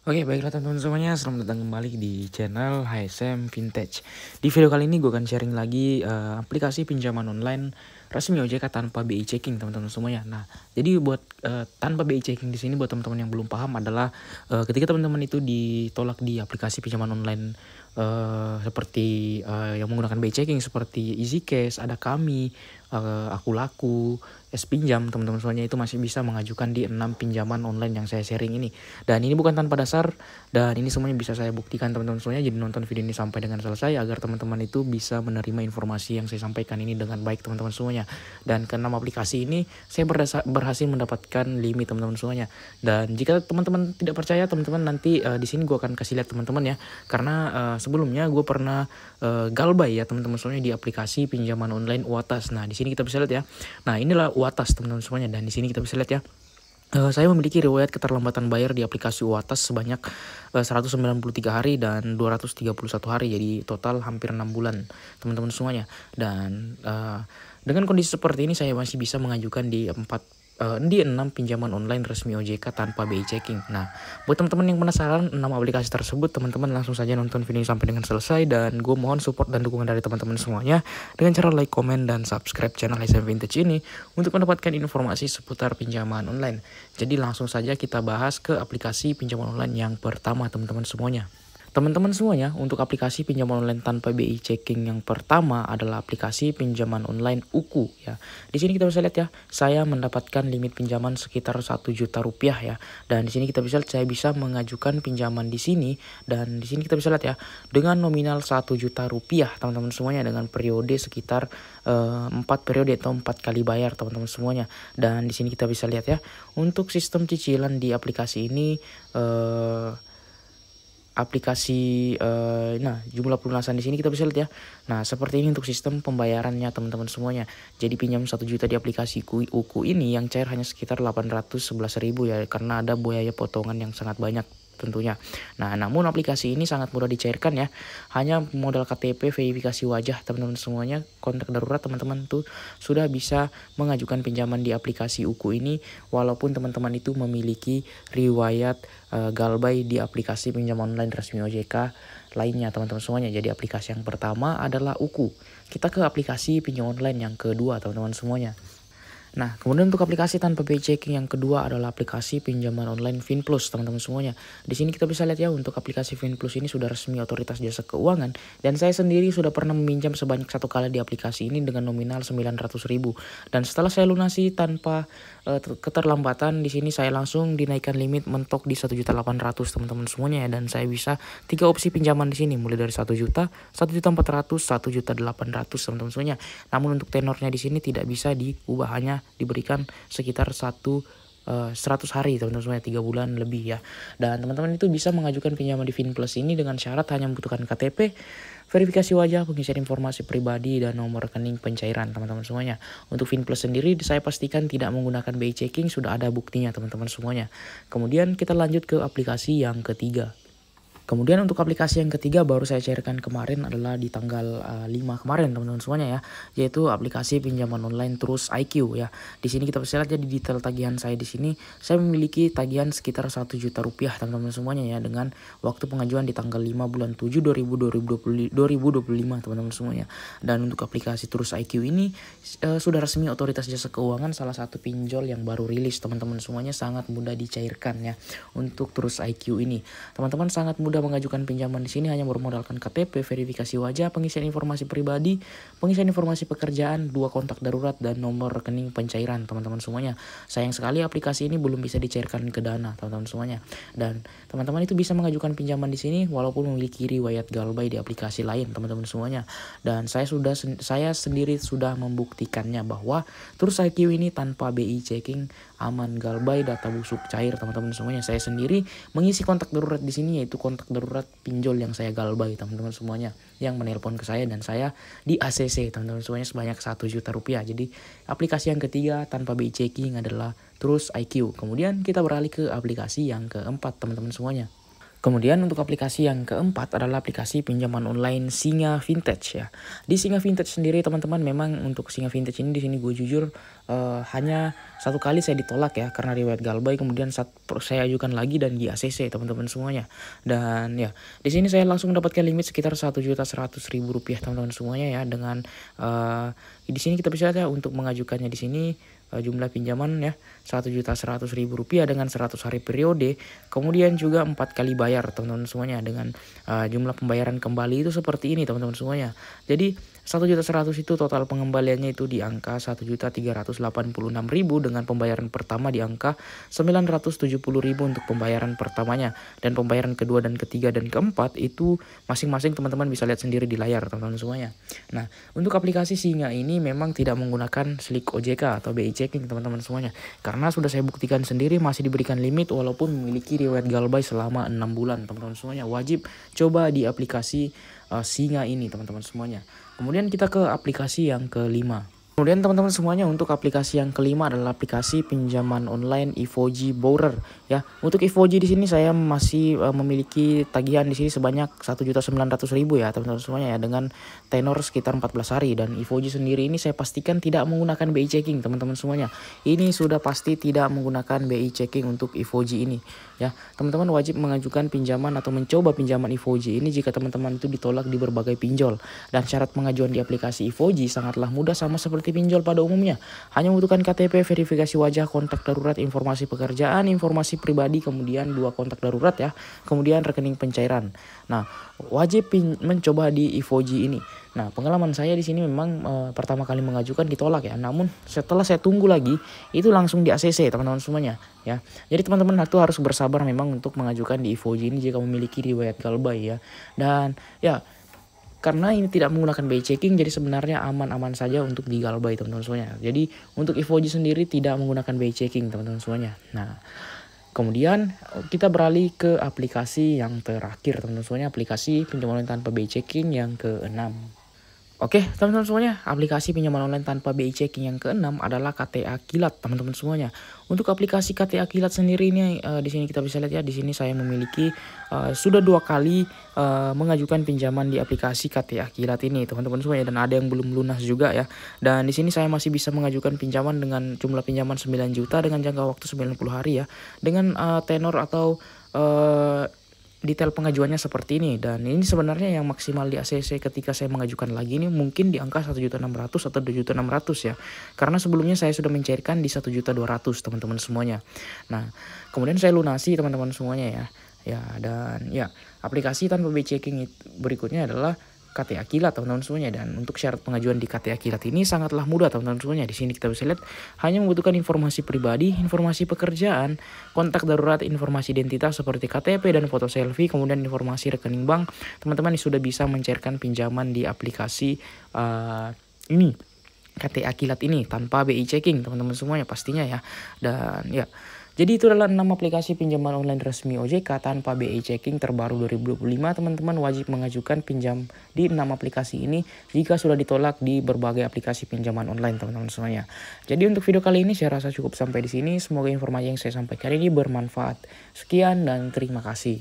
Oke, baiklah teman-teman semuanya, selamat datang kembali di channel HSM Vintage. Di video kali ini gue akan sharing lagi aplikasi pinjaman online resmi OJK tanpa BI checking teman-teman semuanya. Nah, jadi buat tanpa BI checking di sini buat teman-teman yang belum paham adalah ketika teman-teman itu ditolak di aplikasi pinjaman online seperti yang menggunakan BI checking seperti EasyCash, ada Kami, Aku Laku, Pinjam, teman-teman semuanya itu masih bisa mengajukan di 6 pinjaman online yang saya sharing ini. Dan ini bukan tanpa dasar, dan ini semuanya bisa saya buktikan teman-teman semuanya. Jadi nonton video ini sampai dengan selesai agar teman-teman itu bisa menerima informasi yang saya sampaikan ini dengan baik teman-teman semuanya. Dan ke-6 aplikasi ini saya berhasil mendapatkan limit teman-teman semuanya. Dan jika teman-teman tidak percaya, teman-teman nanti di sini gue akan kasih lihat teman-teman ya. Karena sebelumnya gue pernah galbay ya teman-teman semuanya di aplikasi pinjaman online Uatas. Nah, di sini kita bisa lihat ya. Nah, inilah Uatas teman-teman semuanya, dan di sini kita bisa lihat ya. Saya memiliki riwayat keterlambatan bayar di aplikasi Uatas sebanyak 193 hari dan 231 hari, jadi total hampir 6 bulan teman-teman semuanya. Dan dengan kondisi seperti ini saya masih bisa mengajukan di 6 pinjaman online resmi OJK tanpa BI checking. Nah, buat teman-teman yang penasaran 6 aplikasi tersebut, teman-teman langsung saja nonton video ini sampai dengan selesai, dan gue mohon support dan dukungan dari teman-teman semuanya dengan cara like, komen, dan subscribe channel HSM Vintage ini untuk mendapatkan informasi seputar pinjaman online. Jadi langsung saja kita bahas ke aplikasi pinjaman online yang pertama teman-teman semuanya. Teman-teman semuanya, untuk aplikasi pinjaman online tanpa BI checking yang pertama adalah aplikasi pinjaman online UKU ya. Di sini kita bisa lihat ya, saya mendapatkan limit pinjaman sekitar 1 juta rupiah ya. Dan di sini kita bisa lihat saya bisa mengajukan pinjaman di sini, dan di sini kita bisa lihat ya, dengan nominal 1 juta rupiah teman-teman semuanya, dengan periode sekitar 4 periode atau 4 kali bayar teman-teman semuanya. Dan di sini kita bisa lihat ya, untuk sistem cicilan di aplikasi ini jumlah pelunasan di sini kita bisa lihat ya. Nah, seperti ini untuk sistem pembayarannya teman-teman semuanya. Jadi pinjam 1 juta di aplikasi UKU ini yang cair hanya sekitar 811.000 ya, karena ada biaya potongan yang sangat banyak tentunya. Nah, namun aplikasi ini sangat mudah dicairkan ya. Hanya modal KTP, verifikasi wajah teman-teman semuanya, kontak darurat, teman-teman tuh sudah bisa mengajukan pinjaman di aplikasi UKU ini, walaupun teman-teman itu memiliki riwayat galbay di aplikasi pinjaman online resmi OJK lainnya teman-teman semuanya. Jadi aplikasi yang pertama adalah UKU. Kita ke aplikasi pinjam online yang kedua teman-teman semuanya. Nah, kemudian untuk aplikasi tanpa BI checking yang kedua adalah aplikasi pinjaman online Finplus teman-teman semuanya. Di sini kita bisa lihat ya, untuk aplikasi Finplus ini sudah resmi otoritas jasa keuangan, dan saya sendiri sudah pernah meminjam sebanyak 1 kali di aplikasi ini dengan nominal 900.000. Dan setelah saya lunasi tanpa keterlambatan, di sini saya langsung dinaikkan limit mentok di 1.800.000 teman-teman semuanya ya. Dan saya bisa 3 opsi pinjaman di sini, mulai dari 1 juta, 1.400.000, 1.800.000 teman-teman semuanya. Namun untuk tenornya di sini tidak bisa diubah, hanya diberikan sekitar 100 hari teman-teman semuanya, 3 bulan lebih ya. Dan teman-teman itu bisa mengajukan pinjaman di Finplus ini dengan syarat hanya membutuhkan KTP, verifikasi wajah, pengisian informasi pribadi, dan nomor rekening pencairan teman-teman semuanya. Untuk Finplus sendiri saya pastikan tidak menggunakan BI checking, sudah ada buktinya teman-teman semuanya. Kemudian kita lanjut ke aplikasi yang ketiga. Kemudian untuk aplikasi yang ketiga baru saya cairkan kemarin adalah di tanggal 5 kemarin teman-teman semuanya ya, yaitu aplikasi pinjaman online Trust IQ ya. Di sini kita bisa lihat ya, di detail tagihan saya di sini saya memiliki tagihan sekitar 1 juta rupiah teman-teman semuanya ya, dengan waktu pengajuan di tanggal 5 bulan 7 2025 teman-teman semuanya. Dan untuk aplikasi Trust IQ ini sudah resmi otoritas jasa keuangan, salah satu pinjol yang baru rilis teman-teman semuanya, sangat mudah dicairkan ya. Untuk Trust IQ ini teman-teman sangat mudah mengajukan pinjaman di sini, hanya bermodalkan KTP, verifikasi wajah, pengisian informasi pribadi, pengisian informasi pekerjaan, 2 kontak darurat, dan nomor rekening pencairan teman-teman semuanya. Sayang sekali aplikasi ini belum bisa dicairkan ke Dana teman-teman semuanya. Dan teman-teman itu bisa mengajukan pinjaman di sini walaupun memiliki riwayat galbay di aplikasi lain teman-teman semuanya. Dan saya sendiri sudah membuktikannya bahwa Trust IQ ini tanpa BI checking, aman galbay, data busuk cair teman-teman semuanya. Saya sendiri mengisi kontak darurat di sini, yaitu kontak darurat pinjol yang saya galbay teman-teman semuanya, yang menelpon ke saya, dan saya di ACC teman-teman semuanya sebanyak 1 juta rupiah. Jadi aplikasi yang ketiga tanpa BI checking adalah Trust IQ. Kemudian kita beralih ke aplikasi yang keempat teman-teman semuanya. Kemudian untuk aplikasi yang keempat adalah aplikasi pinjaman online Singa Vintage ya. Di Singa Vintage sendiri teman-teman, memang untuk Singa Vintage ini di sini gue jujur hanya satu kali saya ditolak ya karena riwayat galbay, kemudian saya ajukan lagi dan di ACC teman-teman semuanya. Dan ya di sini saya langsung mendapatkan limit sekitar 1.100.000 rupiah teman-teman semuanya ya, dengan di sini kita bisa lihat ya untuk mengajukannya di sini jumlah pinjaman ya 1.100.000 rupiah dengan 100 hari periode, kemudian juga 4 kali bayar teman-teman semuanya, dengan jumlah pembayaran kembali itu seperti ini teman-teman semuanya. Jadi 1.100.000 itu total pengembaliannya itu di angka 1.386.000 dengan pembayaran pertama di angka 970.000 untuk pembayaran pertamanya, dan pembayaran kedua dan ketiga dan keempat itu masing-masing teman-teman bisa lihat sendiri di layar teman-teman semuanya. Nah, untuk aplikasi Singa ini memang tidak menggunakan slik OJK atau BI checking teman-teman semuanya, karena sudah saya buktikan sendiri masih diberikan limit walaupun memiliki riwayat galbay selama 6 bulan teman-teman semuanya. Wajib coba di aplikasi Singa ini teman-teman semuanya. Kemudian kita ke aplikasi yang kelima. Kemudian teman-teman semuanya, untuk aplikasi yang kelima adalah aplikasi pinjaman online Evoji Borrower ya. Untuk Evoji di sini saya masih memiliki tagihan di sini sebanyak 1.900.000 ya teman-teman semuanya ya, dengan tenor sekitar 14 hari, dan Evoji sendiri ini saya pastikan tidak menggunakan BI checking teman-teman semuanya. Ini sudah pasti tidak menggunakan BI checking untuk Evoji ini ya. Teman-teman wajib mengajukan pinjaman atau mencoba pinjaman Evoji ini jika teman-teman itu ditolak di berbagai pinjol, dan syarat pengajuan di aplikasi Evoji sangatlah mudah sama seperti pinjol pada umumnya. Hanya membutuhkan KTP, verifikasi wajah, kontak darurat, informasi pekerjaan, informasi pribadi, kemudian 2 kontak darurat ya, kemudian rekening pencairan. Nah, wajib mencoba di Evoji ini. Nah, pengalaman saya di sini memang pertama kali mengajukan ditolak ya, namun setelah saya tunggu lagi itu langsung di ACC teman-teman semuanya ya. Jadi teman-teman itu harus bersabar memang untuk mengajukan di Evoji ini jika memiliki riwayat galbay ya. Dan ya, karena ini tidak menggunakan BI checking, jadi sebenarnya aman-aman saja untuk di galbay teman-teman semuanya. Jadi untuk Evoji sendiri tidak menggunakan BI checking teman-teman semuanya. Nah, kemudian kita beralih ke aplikasi yang terakhir teman-teman semuanya, aplikasi pinjaman online tanpa BI checking yang ke-6. Oke teman-teman semuanya, aplikasi pinjaman online tanpa BI checking yang ke-6 adalah KTA Kilat teman-teman semuanya. Untuk aplikasi KTA Kilat sendiri ini di sini kita bisa lihat ya, di sini saya memiliki sudah 2 kali mengajukan pinjaman di aplikasi KTA Kilat ini teman-teman semuanya, dan ada yang belum lunas juga ya. Dan di sini saya masih bisa mengajukan pinjaman dengan jumlah pinjaman 9 juta dengan jangka waktu 90 hari ya, dengan tenor atau detail pengajuannya seperti ini. Dan ini sebenarnya yang maksimal di ACC ketika saya mengajukan lagi ini mungkin di angka 1.600.000 atau 2.600.000 ya, karena sebelumnya saya sudah mencairkan di 1.200.000 teman-teman semuanya. Nah, kemudian saya lunasi teman-teman semuanya ya. Dan ya, aplikasi tanpa BI checking berikutnya adalah KTA Kilat teman-teman semuanya. Dan untuk syarat pengajuan di KTA Kilat ini sangatlah mudah teman-teman semuanya. Di sini kita bisa lihat hanya membutuhkan informasi pribadi, informasi pekerjaan, kontak darurat, informasi identitas seperti KTP dan foto selfie, kemudian informasi rekening bank. Teman-teman sudah bisa mencairkan pinjaman di aplikasi ini, KTA Kilat ini, tanpa BI checking teman-teman semuanya pastinya ya. Dan ya, jadi itu adalah 6 aplikasi pinjaman online resmi OJK tanpa BI checking terbaru 2025. Teman-teman wajib mengajukan pinjam di 6 aplikasi ini jika sudah ditolak di berbagai aplikasi pinjaman online teman-teman semuanya. Jadi untuk video kali ini saya rasa cukup sampai di sini. Semoga informasi yang saya sampaikan ini bermanfaat. Sekian dan terima kasih.